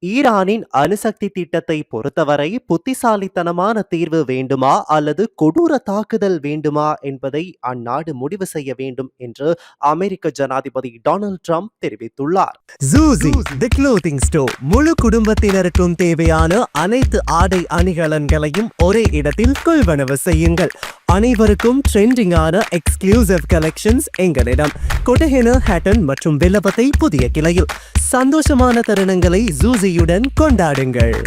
ஈரானின் அணுசக்தி திட்டத்தை பொறுத்தவரை புத்திசாலித்தனமான தீர்வு வேண்டுமா அல்லது கொடூர தாக்குதல் வேண்டுமா என்பதை அந்நாடு முடிவு செய்ய வேண்டும் என்று அமெரிக்க ஜனாதிபதி டொனால்ட் ட்ரம்ப் தெரிவித்துள்ளார். ஜூசி தி க்ளோத்திங் ஸ்டோர் முழு குடும்பத்தினருக்கும் தேவையான அனைத்து ஆடை அணிகலன்களையும் ஒரே இடத்தில் கொள்வனவு செய்யுங்கள். அனைவருக்கும் ட்ரெண்டிங்கான எக்ஸ்க்ளூசிவ் கலெக்ஷன்ஸ் எங்களிடம். கொட்டஹென, ஹேட்டன் மற்றும் வில்லபத்தை புதிய கிளையில். சந்தோஷமான தருணங்களை ஜூசியுடன் கொண்டாடுங்கள்.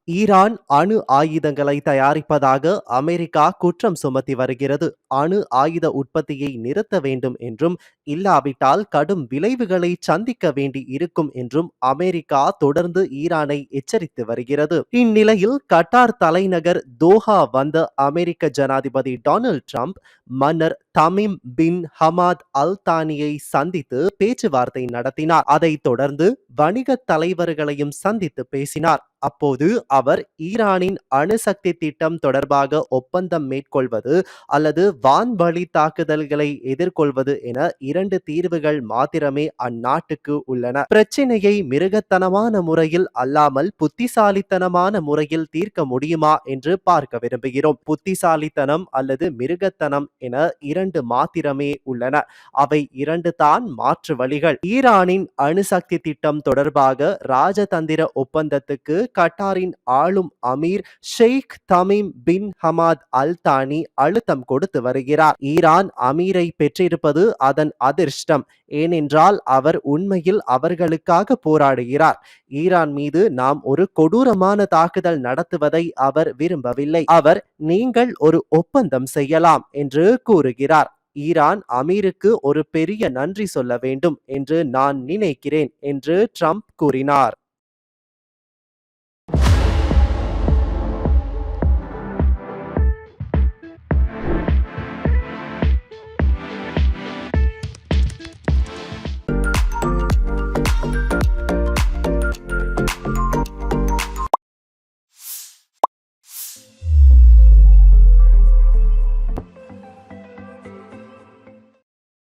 ஈரான் அணு ஆயுதங்களை தயாரிப்பதாக அமெரிக்கா குற்றம் சுமத்தி வருகிறது. அணு ஆயுத உற்பத்தியை நிறுத்த வேண்டும் என்றும், இல்லாவிட்டால் கடும் விளைவுகளை சந்திக்க வேண்டி இருக்கும் என்றும் அமெரிக்கா தொடர்ந்து ஈரானை எச்சரித்து வருகிறது. இந்நிலையில் கட்டார் தலைநகர் தோஹா வந்த அமெரிக்க ஜனாதிபதி டொனால்ட் ட்ரம்ப் மன்னர் தமீம் பின் ஹமாத் அல் தானியை சந்தித்து பேச்சுவார்த்தை நடத்தினார். அதைத் தொடர்ந்து வணிக தலைவர்களையும் சந்தித்து பேசினார். அப்போது அவர் ஈரானின் அணுசக்தி திட்டம் தொடர்பாக ஒப்பந்தம் மேற்கொள்வது அல்லது வான்வழி தாக்குதல்களை எதிர்கொள்வது என இரண்டு தீர்வுகள் மாத்திரமே அந்நாட்டுக்கு உள்ளன. பிரச்சினையை மிருகத்தனமான முறையில் அல்லாமல் புத்திசாலித்தனமான முறையில் தீர்க்க முடியுமா என்று பார்க்க விரும்புகிறோம். புத்திசாலித்தனம் அல்லது மிருகத்தனம் என இரண்டு மாத்திரமே உள்ளன. அவை இரண்டு தான் மாற்று வழிகள். ஈரானின் அணுசக்தி திட்டம் தொடர்பாக ராஜதந்திர ஒப்பந்தத்துக்கு கட்டாரின் ஆளும் அமீர் Sheikh Tamim bin Hamad Al Thani அழுத்தம் கொடுத்து வருகிறார். ஈரான் அமீரை பெற்றிருப்பது அதன் அதிர்ஷ்டம். ஏனென்றால் அவர் உண்மையில் அவர்களுக்காக போராடுகிறார். ஈரான் மீது நாம் ஒரு கொடூரமான தாக்குதல் நடத்துவதை அவர் விரும்பவில்லை. அவர் நீங்கள் ஒரு ஒப்பந்தம் செய்யலாம் என்று கூறுகிறார். ஈரான் அமீருக்கு ஒரு பெரிய நன்றி சொல்ல வேண்டும் என்று நான் நினைக்கிறேன் என்று ட்ரம்ப் கூறினார்.